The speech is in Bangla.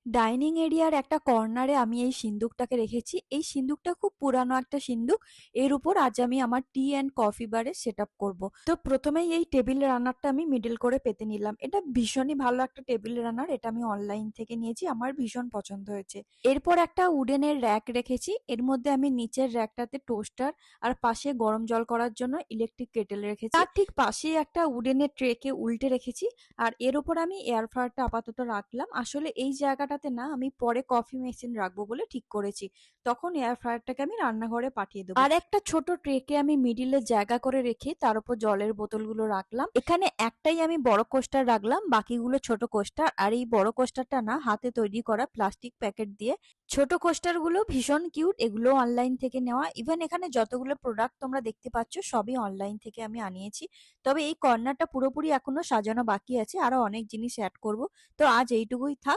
ডাইনিং এরিয়ার একটা কর্নারে আমি এই সিন্দুকটাকে রেখেছি। এই সিন্দুকটা খুব পুরানো একটা সিন্দুক। এর উপর আজ আমি আমার টি অ্যান্ড কফি বারে সেট আপ করবো। তো প্রথমেই এই টেবিল রানারটা আমি মিডল করে পেতে নিলাম। এটা ভীষণই ভালো একটা টেবিল রানার, এটা আমি অনলাইন থেকে নিয়েছি, আমার ভীষণ পছন্দ হয়েছে। এরপর একটা উডেনের র্যাক রেখেছি, এর মধ্যে আমি নিচের র্যাকটাতে টোস্টার আর পাশে গরম জল করার জন্য ইলেকট্রিক কেটেল রেখেছি। তার ঠিক পাশে একটা উডেনের ট্রেকে উল্টে রেখেছি। আর এর উপর আমি এয়ার ফ্রায়ারটা আপাতত রাখলাম। আসলে এই জায়গাটাতে না আমি পরে কফি মেশিন রাখবো বলে ঠিক করেছি, তখন এয়ার ফ্রায়ারটাকে আমি রান্নাঘরে পাঠিয়ে দেবো। আর একটা ছোট ট্রেকে আমি মিডিলে জায়গা করে রেখে তার উপর জলের বোতলগুলো রাখলাম। এখানে একটাই আমি বড় কোস্টার রাখলাম, বাকিগুলো ছোট কোস্টার। আর এই বড় কোস্টারটা না হাতে তৈরি করা প্লাস্টিক প্যাকেট দিয়ে। ছোট কোস্টার গুলো ভীষণ কিউট, এগুলো অনলাইন থেকে নেওয়া। ইভেন এখানে যতগুলো প্রোডাক্ট তোমরা দেখতে পাচ্ছ সবই অনলাইন থেকে আমি আনিয়েছি। তবে এই কর্নারটা পুরোপুরি এখনো সাজানো বাকি আছে, আরো অনেক জিনিস অ্যাড করব। তো আজ এইটুকুই থাক।